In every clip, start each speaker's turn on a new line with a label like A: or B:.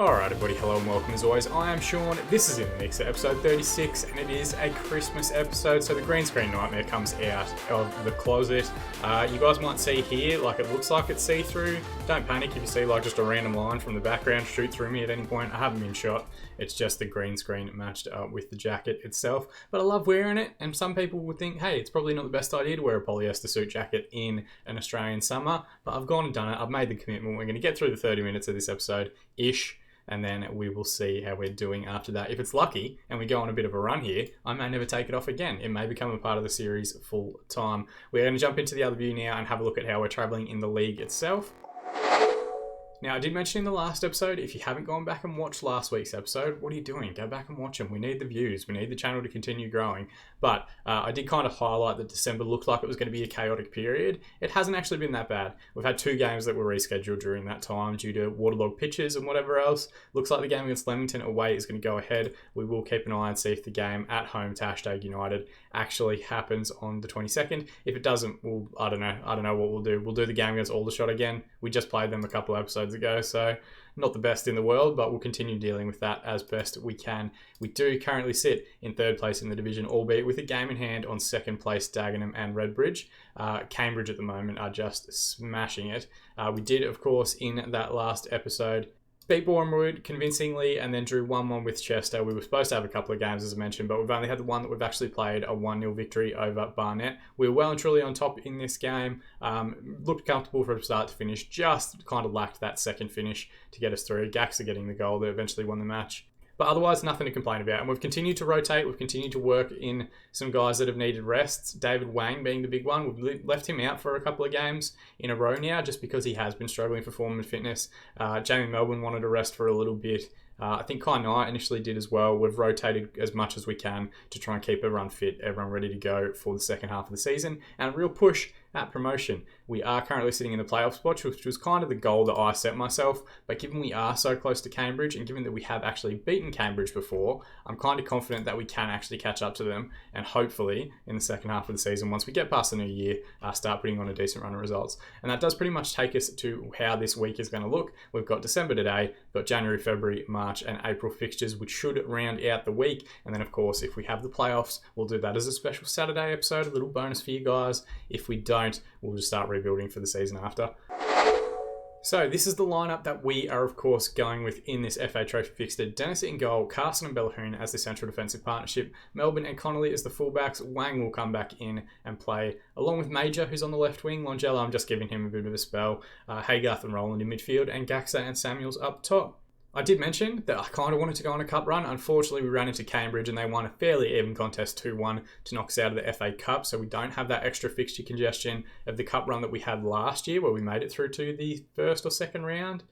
A: Alright everybody, hello and welcome as always. I am Sean, this is In The Mix, episode 36, and it is a Christmas episode, so the green screen nightmare comes out of the closet. You guys might see here, like it looks like it's see-through. Don't panic if you see like just a random line from the background shoot through me at any point. I haven't been shot, it's just the green screen matched up with the jacket itself. But I love wearing it, and some people would think, hey, it's probably not the best idea to wear a polyester suit jacket in an Australian summer, but I've gone and done it, I've made the commitment. We're going to get through the 30 minutes of this episode-ish, and then we will see how we're doing after that. If it's lucky and we go on a bit of a run here, I may never take it off again. It may become a part of the series full time. We're going to jump into the other view now and have a look at how we're traveling in the league itself. Now, I did mention in the last episode, if you haven't gone back and watched last week's episode, what are you doing? Go back and watch them. We need the views. We need the channel to continue growing. But I did kind of highlight that December looked like it was going to be a chaotic period. It hasn't actually been that bad. We've had 2 games that were rescheduled during that time due to waterlogged pitches and whatever else. Looks like the game against Leamington away is going to go ahead. We will keep an eye and see if the game at home to #United actually happens on the 22nd. If it doesn't, I don't know what we'll do. We'll do the game against Aldershot again. We just played them a couple of episodes ago, so not the best in the world, but we'll continue dealing with that as best we can. We do currently sit in 3rd place in the division, albeit with a game in hand on 2nd place Dagenham and Redbridge. Cambridge at the moment are just smashing it. We did, of course, in that last episode, beat Bournemouth convincingly and then drew 1-1 with Chester. We were supposed to have a couple of games, as I mentioned, but we've only had the one that we've actually played, a 1-0 victory over Barnet. We were well and truly on top in this game. Looked comfortable from start to finish, just kind of lacked that second finish to get us through. Gaxa getting the goal that eventually won the match. But otherwise, nothing to complain about. And we've continued to rotate. We've continued to work in some guys that have needed rests. David Wang being the big one. We've left him out for a couple of games in a row now just because he has been struggling for form and fitness. Jamie Melbourne wanted a rest for a little bit. I think Kai Knight initially did as well. We've rotated as much as we can to try and keep everyone fit, everyone ready to go for the second half of the season. And a real push at promotion. We are currently sitting in the playoff spot, which was kind of the goal that I set myself. But given we are so close to Cambridge, and given that we have actually beaten Cambridge before, I'm kind of confident that we can actually catch up to them. And hopefully, in the second half of the season, once we get past the new year, start putting on a decent run of results. And that does pretty much take us to how this week is going to look. We've got December today, we've got January, February, March, and April fixtures, which should round out the week. And then, of course, if we have the playoffs, we'll do that as a special Saturday episode, a little bonus for you guys. If we don't, we'll just start rebuilding for the season after. So this is the lineup that we are, of course, going with in this FA Trophy fixture. Dennis in goal, Carson and Bellahoon as the central defensive partnership, Melbourne and Connolly as the fullbacks, Wang will come back in and play along with Major, who's on the left wing, Longella, I'm just giving him a bit of a spell, Haygarth and Rowland in midfield, and Gaxa and Samuels up top. I did mention that I kind of wanted to go on a cup run. Unfortunately, we ran into Cambridge and they won a fairly even contest 2-1 to knock us out of the FA Cup. So we don't have that extra fixture congestion of the cup run that we had last year where we made it through to the 1st or 2nd round.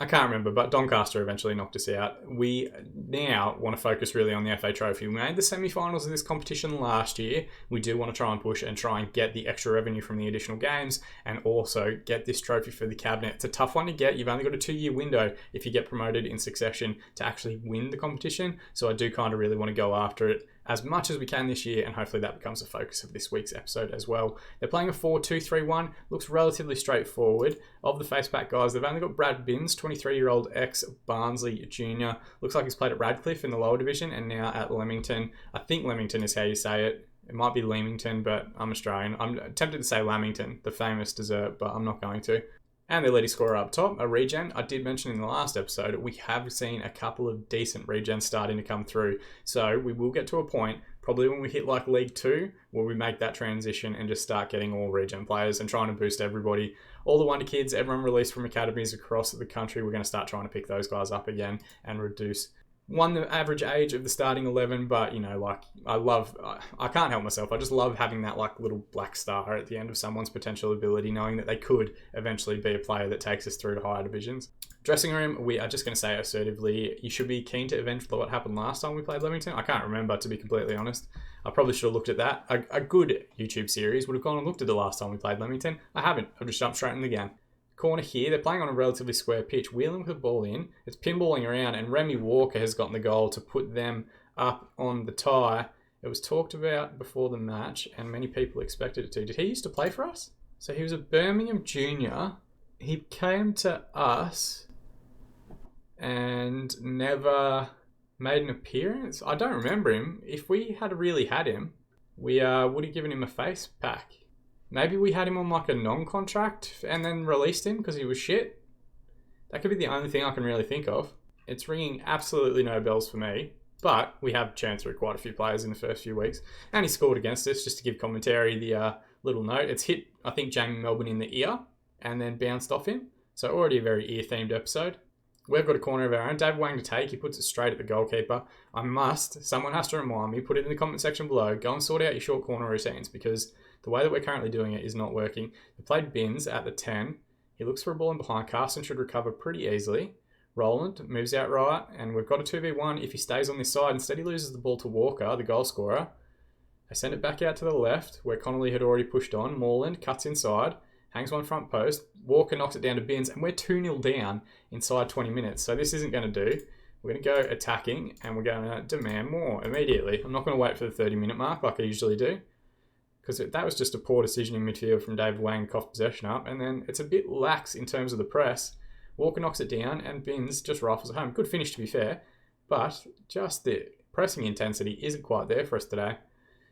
A: I can't remember, but Doncaster eventually knocked us out. We now want to focus really on the FA Trophy. We made the semi-finals of this competition last year. We do want to try and push and try and get the extra revenue from the additional games and also get this trophy for the cabinet. It's a tough one to get. You've only got a 2-year window if you get promoted in succession to actually win the competition. So I do kind of really want to go after it as much as we can this year, and hopefully that becomes the focus of this week's episode as well. They're playing a 4-2-3-1, looks relatively straightforward. Of the faceback guys, they've only got Brad Binns, 23-year-old ex-Barnsley junior. Looks like he's played at Radcliffe in the lower division and now at Leamington. I think Leamington is how you say it. It might be Leamington, but I'm Australian. I'm tempted to say Lamington, the famous dessert, but I'm not going to. And their leading scorer up top, a regen. I did mention in the last episode, we have seen a couple of decent regens starting to come through. So we will get to a point, probably when we hit like League 2, where we make that transition and just start getting all regen players and trying to boost everybody. All the wonder kids, everyone released from academies across the country, we're going to start trying to pick those guys up again and reduce the average age of the starting 11, but you know, like I can't help myself. I just love having that like little black star at the end of someone's potential ability, knowing that they could eventually be a player that takes us through to higher divisions. Dressing room, we are just going to say assertively, you should be keen to avenge what happened last time we played Leamington. I can't remember, to be completely honest. I probably should have looked at that. A good YouTube series would have gone and looked at the last time we played Leamington. I haven't. I've just jumped straight in the game. Corner here, they're playing on a relatively square pitch, wheeling with the ball in, it's pinballing around, and Remy Walker has gotten the goal to put them up on the tie. It was talked about before the match, and many people expected it to. Did he used to play for us? So he was a Birmingham junior. He came to us and never made an appearance. I don't remember him. If we had really had him, we would have given him a face pack. Maybe we had him on like a non-contract and then released him because he was shit. That could be the only thing I can really think of. It's ringing absolutely no bells for me, but we have churned through quite a few players in the first few weeks, and he scored against us. Just to give commentary the little note, it's hit, I think, Jamie Melbourne in the ear and then bounced off him. So already a very ear-themed episode. We've got a corner of our own. David Wang to take. He puts it straight at the goalkeeper. Someone has to remind me, put it in the comment section below, go and sort out your short corner routines, because the way that we're currently doing it is not working. We played Binns at the 10. He looks for a ball in behind. Carson should recover pretty easily. Roland moves out right, and we've got a 2v1 if he stays on this side. Instead, he loses the ball to Walker, the goal scorer. They send it back out to the left, where Connolly had already pushed on. Moreland cuts inside, hangs one front post. Walker knocks it down to Binns, and we're 2-0 down inside 20 minutes. So this isn't going to do. We're going to go attacking, and we're going to demand more immediately. I'm not going to wait for the 30-minute mark like I usually do, because that was just a poor decision in midfield from David Wang to cough possession up, and then it's a bit lax in terms of the press. Walker knocks it down, and Binns just rifles it home. Good finish, to be fair, but just the pressing intensity isn't quite there for us today.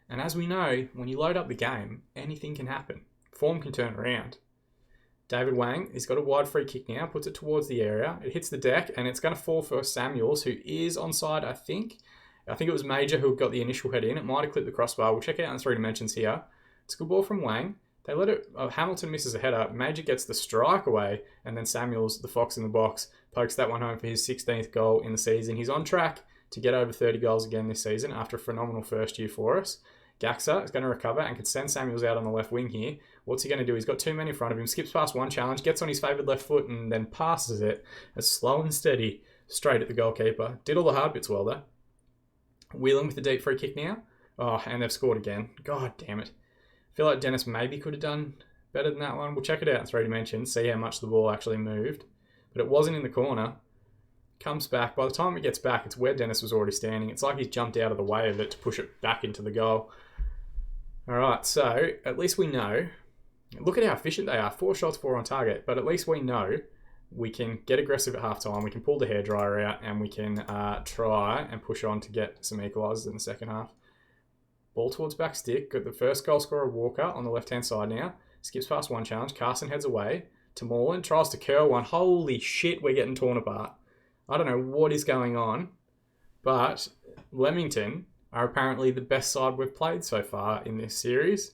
A: And as we know, when you load up the game, anything can happen. Form can turn around. David Wang, he's got a wide free kick now, puts it towards the area. It hits the deck, and it's going to fall for Samuels, who is onside, I think. I think it was Major who got the initial head in. It might have clipped the crossbar. We'll check it out in 3 dimensions here. It's a good ball from Wang. They let it. Hamilton misses a header. Major gets the strike away, and then Samuels, the fox in the box, pokes that one home for his 16th goal in the season. He's on track to get over 30 goals again this season after a phenomenal first year for us. Gaxa is going to recover and can send Samuels out on the left wing here. What's he going to do? He's got 2 men in front of him, skips past one challenge, gets on his favoured left foot, and then passes it as slow and steady straight at the goalkeeper. Did all the hard bits well, though. Wheeling with the deep free kick now. Oh, and they've scored again. God damn it. I feel like Dennis maybe could have done better than that one. We'll check it out in 3 dimensions, see how much the ball actually moved. But it wasn't in the corner. Comes back. By the time it gets back, it's where Dennis was already standing. It's like he's jumped out of the way of it to push it back into the goal. All right, so at least we know. Look at how efficient they are. 4 shots, 4 on target. But at least we know we can get aggressive at halftime. We can pull the hairdryer out, and we can try and push on to get some equalisers in the second half. Ball towards back stick. Got the first goal scorer, Walker, on the left-hand side now. Skips past one challenge. Carson heads away to Moreland. Tries to curl one. Holy shit, we're getting torn apart. I don't know what is going on, but Leamington are apparently the best side we've played so far in this series,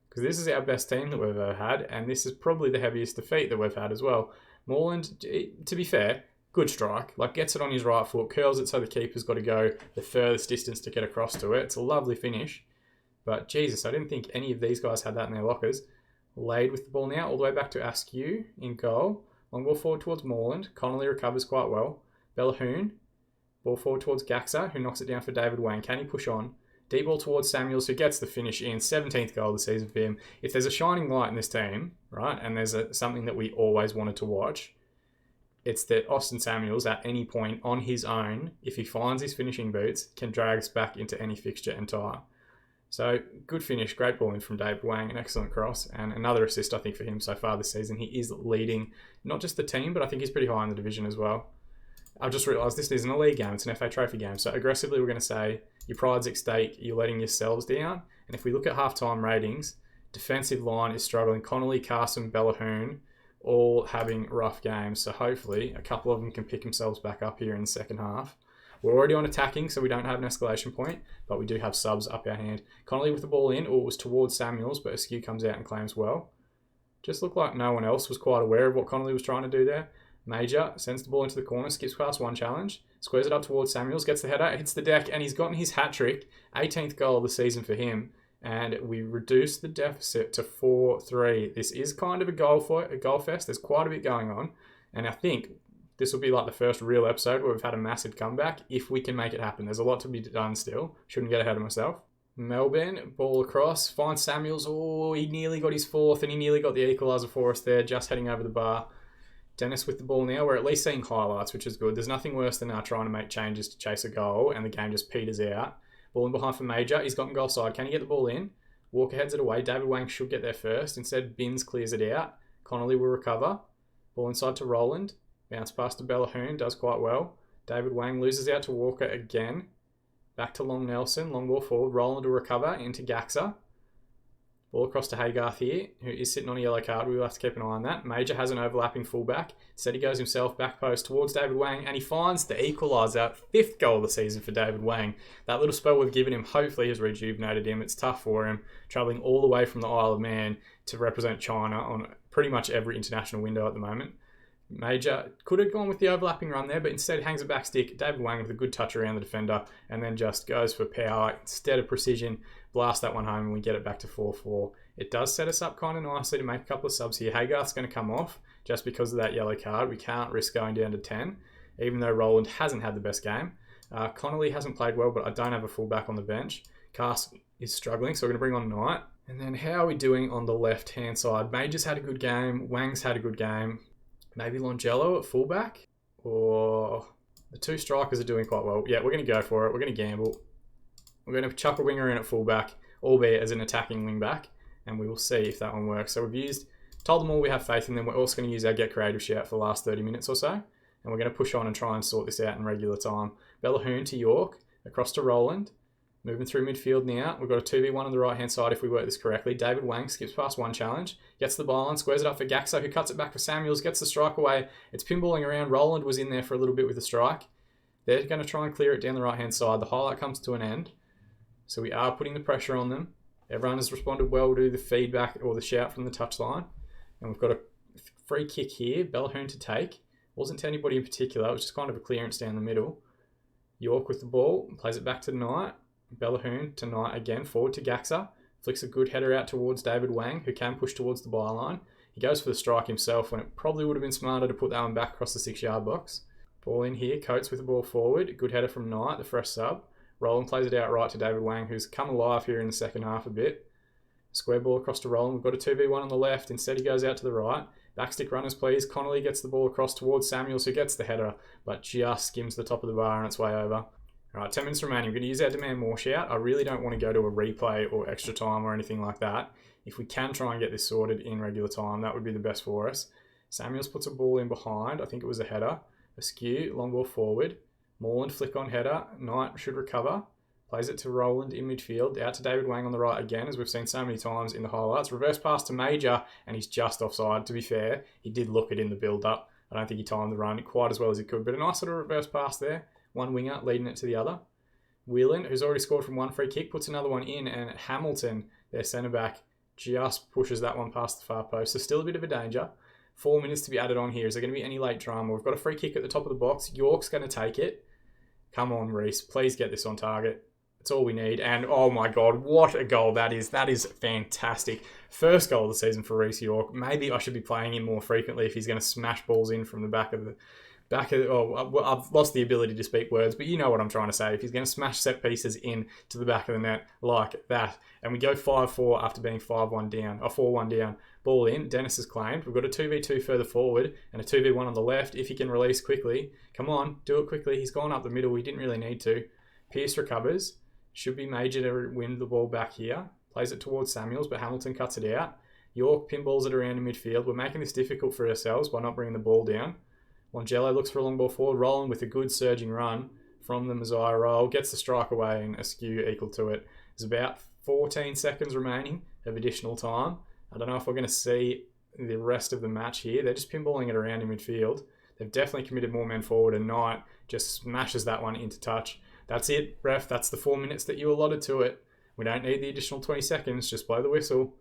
A: because this is our best team that we've ever had, and this is probably the heaviest defeat that we've had as well. Moreland, to be fair, good strike. Like, gets it on his right foot, curls it so the keeper's got to go the furthest distance to get across to it. It's a lovely finish, but Jesus, I didn't think any of these guys had that in their lockers. Laid with the ball now, all the way back to Askew in goal. Long ball forward towards Moreland. Connolly recovers quite well. Bellahoon. Ball forward towards Gaxa, who knocks it down for David Wang. Can he push on? Deep ball towards Samuels, who gets the finish in. 17th goal of the season for him. If there's a shining light in this team, right, and there's something that we always wanted to watch, it's that Austin Samuels, at any point on his own, if he finds his finishing boots, can drag us back into any fixture and tie. So, good finish, great ball in from David Wang, an excellent cross, and another assist, I think, for him so far this season. He is leading not just the team, but I think he's pretty high in the division as well. I've just realised this isn't a league game, it's an FA Trophy game. So aggressively we're going to say, your pride's at stake, you're letting yourselves down. And if we look at half-time ratings, defensive line is struggling. Connolly, Carson, Bellahoon, all having rough games. So hopefully a couple of them can pick themselves back up here in the second half. We're already on attacking, so we don't have an escalation point, but we do have subs up our hand. Connolly with the ball in, or it was towards Samuels, but Askew comes out and claims well. Just looked like no one else was quite aware of what Connolly was trying to do there. Major sends the ball into the corner, skips past one challenge, squares it up towards Samuels, gets the header, hits the deck, and he's gotten his hat-trick, 18th goal of the season for him, and we reduce the deficit to 4-3. This is kind of a goal fest. There's quite a bit going on, and I think this will be like the first real episode where we've had a massive comeback, if we can make it happen. There's a lot to be done still. Shouldn't get ahead of myself. Melbourne, ball across, finds Samuels. Oh, he nearly got his 4th, and he nearly got the equaliser for us there, just heading over the bar. Dennis with the ball now. We're at least seeing highlights, which is good. There's nothing worse than trying to make changes to chase a goal and the game just peters out. Ball in behind for Major. He's gotten goal side. Can he get the ball in? Walker heads it away. David Wang should get there first. Instead, Binns clears it out. Connolly will recover. Ball inside to Roland. Bounce past to Bellahoon, does quite well. David Wang loses out to Walker again. Back to Long Nelson, long ball forward. Roland will recover into Gaxa. Ball across to Haygarth here, who is sitting on a yellow card. We will have to keep an eye on that. Major has an overlapping fullback. Instead, he goes himself back post towards David Wang, and he finds the equaliser. 5th goal of the season for David Wang. That little spell we've given him hopefully has rejuvenated him. It's tough for him, travelling all the way from the Isle of Man to represent China on pretty much every international window at the moment. Major could have gone with the overlapping run there, but instead hangs a back stick. David Wang with a good touch around the defender, and then just goes for power instead of precision. Blast that one home, and we get it back to 4-4. It does set us up kind of nicely to make a couple of subs here. Haygarth's going to come off just because of that yellow card. We can't risk going down to 10, even though Roland hasn't had the best game. Connolly hasn't played well, but I don't have a fullback on the bench. Cast is struggling, so we're going to bring on Knight. And then how are we doing on the left-hand side? Major's had a good game. Wang's had a good game. Maybe Longello at fullback? Or the 2 strikers are doing quite well. Yeah, we're going to go for it. We're going to gamble. We're going to chuck a winger in at fullback, albeit as an attacking wing back, and we will see if that one works. So we've told them all we have faith in them. We're also going to use our Get Creative shout for the last 30 minutes or so, and we're going to push on and try and sort this out in regular time. Bellahoon to York, across to Roland, moving through midfield now. We've got a 2v1 on the right-hand side if we work this correctly. David Wang skips past one challenge, gets the byline, squares it up for Gaxa, who cuts it back for Samuels, gets the strike away. It's pinballing around. Roland was in there for a little bit with the strike. They're going to try and clear it down the right-hand side. The highlight comes to an end. So we are putting the pressure on them. Everyone has responded well to the feedback or the shout from the touchline. And we've got a free kick here. Bellahoon to take. Wasn't to anybody in particular. It was just kind of a clearance down the middle. York with the ball. Plays it back to Knight. Bellahoon to Knight again. Forward to Gaxa. Flicks a good header out towards David Wang, who can push towards the byline. He goes for the strike himself when it probably would have been smarter to put that one back across the 6-yard box. Ball in here. Coates with the ball forward. Good header from Knight, the fresh sub. Roland plays it out right to David Wang, who's come alive here in the second half a bit. Square ball across to Roland. We've got a 2v1 on the left. Instead, he goes out to the right. Backstick runners, please. Connolly gets the ball across towards Samuels, who gets the header, but just skims the top of the bar on its way over. All right, 10 minutes remaining. We're going to use our demand more shout. I really don't want to go to a replay or extra time or anything like that. If we can try and get this sorted in regular time, that would be the best for us. Samuels puts a ball in behind. I think it was a header. Askew, long ball forward. Moreland flick on header. Knight should recover. Plays it to Roland in midfield. Out to David Wang on the right again, as we've seen so many times in the highlights. Reverse pass to Major, and he's just offside. To be fair, he did look it in the build-up. I don't think he timed the run quite as well as he could, but a nice sort of reverse pass there. One winger leading it to the other. Whelan, who's already scored from one free kick, puts another one in, and Hamilton, their centre-back, just pushes that one past the far post. So still a bit of a danger. 4 minutes to be added on here. Is there going to be any late drama? We've got a free kick at the top of the box. York's going to take it. Come on, Reese. Please get this on target. That's all we need. And oh my God, what a goal that is. That is fantastic. First goal of the season for Reese York. Maybe I should be playing him more frequently if he's going to smash balls in from the back of the... I've lost the ability to speak words, but you know what I'm trying to say. If he's going to smash set pieces in to the back of the net like that, and we go 5-4 after being 5-1 down, or 4-1 down, ball in, Dennis has claimed. We've got a 2v2 further forward and a 2v1 on the left if he can release quickly. Come on, do it quickly. He's gone up the middle. He didn't really need to. Pierce recovers. Should be Major to win the ball back here. Plays it towards Samuels, but Hamilton cuts it out. York pinballs it around in midfield. We're making this difficult for ourselves by not bringing the ball down. Longello looks for a long ball forward. Roland with a good surging run from the Messiah roll. Gets the strike away and Askew equal to it. There's about 14 seconds remaining of additional time. I don't know if we're going to see the rest of the match here. They're just pinballing it around in midfield. They've definitely committed more men forward, and Knight just smashes that one into touch. That's it, ref. That's the 4 minutes that you allotted to it. We don't need the additional 20 seconds. Just blow the whistle.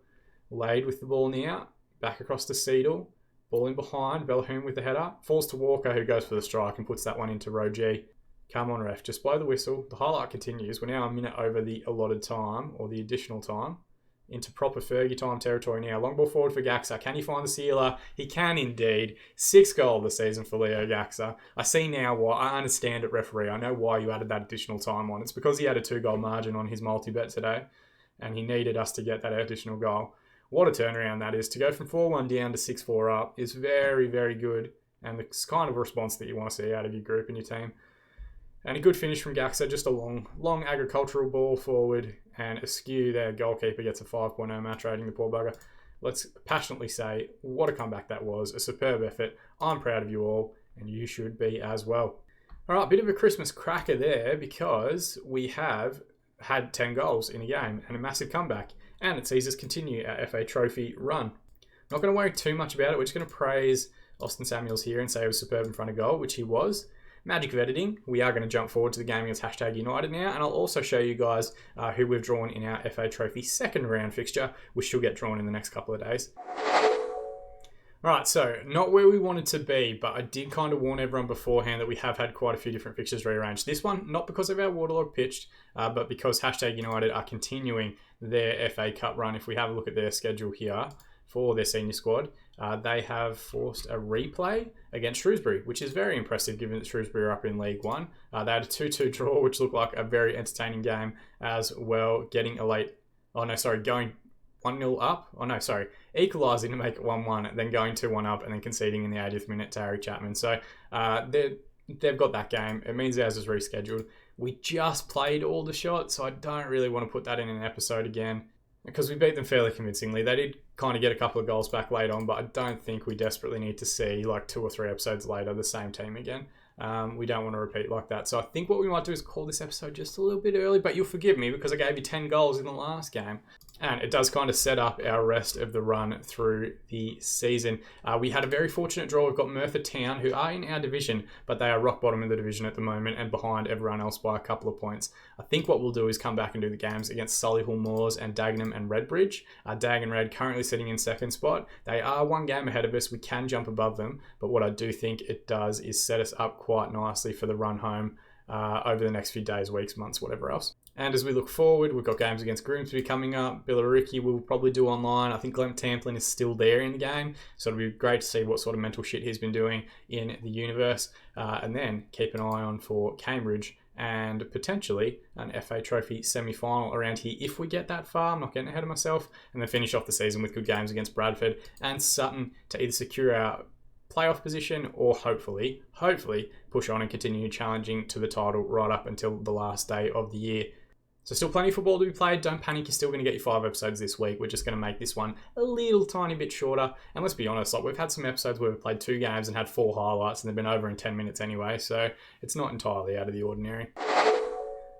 A: Laid with the ball in the out. Back across to Seedle. Ball in behind. Bellahoon with the header. Falls to Walker, who goes for the strike and puts that one into row G. Come on, ref. Just blow the whistle. The highlight continues. We're now a minute over the allotted time, or the additional time, into proper Fergie time territory now. Long ball forward for Gaxa. Can he find the sealer? He can indeed. 6th goal of the season for Leo Gaxa. I see now why. I understand it, referee. I know why you added that additional time on. It's because he had a 2-goal margin on his multi-bet today, and he needed us to get that additional goal. What a turnaround that is. To go from 4-1 down to 6-4 up is very, very good, and the kind of response that you want to see out of your group and your team. And a good finish from Gaxa, just a long agricultural ball forward, and Askew, their goalkeeper, gets a 5.0 match rating, the poor bugger. Let's passionately say, what a comeback that was. A superb effort. I'm proud of you all. and you should be as well. All right, bit of a Christmas cracker there because we have had 10 goals in a game and a massive comeback, and it sees us continue our FA Trophy run. Not going to worry too much about it. We're just going to praise Austin Samuels here and say he was superb in front of goal, which he was. Magic of editing, we are going to jump forward to the game against #United now, and I'll also show you guys who we've drawn in our FA Trophy second round fixture, which will get drawn in the next couple of days. Alright, so not where we wanted to be, but I did kind of warn everyone beforehand that we have had quite a few different fixtures rearranged. This one, not because of our waterlogged pitch, but because #United are continuing their FA Cup run. If we have a look at their schedule here for their senior squad, they have forced a replay against Shrewsbury, which is very impressive given that Shrewsbury are up in League One. They had a 2-2 draw, which looked like a very entertaining game as well, going 1-0 up. Equalising to make it 1-1, then going 2-1 up, and then conceding in the 80th minute to Harry Chapman. So they've got that game. It means ours is rescheduled. We just played all the shots, so I don't really want to put that in an episode again because we beat them fairly convincingly. They did kind of get a couple of goals back late on, but I don't think we desperately need to see, like 2 or 3 episodes later, the same team again. We don't want to repeat like that. So I think what we might do is call this episode just a little bit early, but you'll forgive me because I gave you 10 goals in the last game. And it does kind of set up our rest of the run through the season. We had a very fortunate draw. We've got Merthyr Town, who are in our division, but they are rock bottom in the division at the moment and behind everyone else by a couple of points. I think what we'll do is come back and do the games against Solihull Moors and Dagenham and Redbridge. Dag and Red currently sitting in second spot. They are 1 game ahead of us. We can jump above them, but what I do think it does is set us up quite nicely for the run home over the next few days, weeks, months, whatever else. And as we look forward, we've got games against Grimsby coming up. Billericay we'll probably do online. I think Glenn Tamplin is still there in the game, so it'll be great to see what sort of mental shit he's been doing in the universe. And then keep an eye on for Cambridge and potentially an FA Trophy semi-final around here if we get that far. I'm not getting ahead of myself. And then finish off the season with good games against Bradford and Sutton to either secure our playoff position or hopefully push on and continue challenging to the title right up until the last day of the year. So still plenty of football to be played. Don't panic, you're still going to get your 5 episodes this week. We're just going to make this one a little tiny bit shorter. And let's be honest, like we've had some episodes where we've played 2 games and had 4 highlights and they've been over in 10 minutes anyway. So it's not entirely out of the ordinary.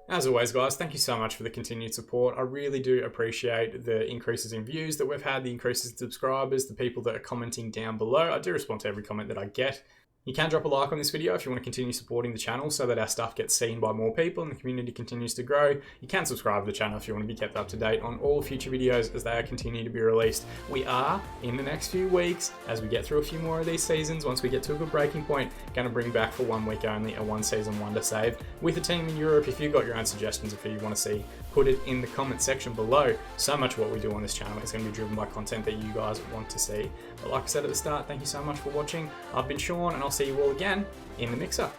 A: As always, guys, thank you so much for the continued support. I really do appreciate the increases in views that we've had, the increases in subscribers, the people that are commenting down below. I do respond to every comment that I get. You can drop a like on this video if you want to continue supporting the channel so that our stuff gets seen by more people and the community continues to grow. You can subscribe to the channel if you want to be kept up to date on all future videos as they continue to be released. We are, in the next few weeks, as we get through a few more of these seasons, once we get to a good breaking point, going to bring back for 1 week only a 1-season wonder save with a team in Europe. If you've got your own suggestions of who you want to see, put it in the comment section below. So much of what we do on this channel is going to be driven by content that you guys want to see. But like I said at the start, thank you so much for watching. I've been Sean, and I'll see you all again in the mixer.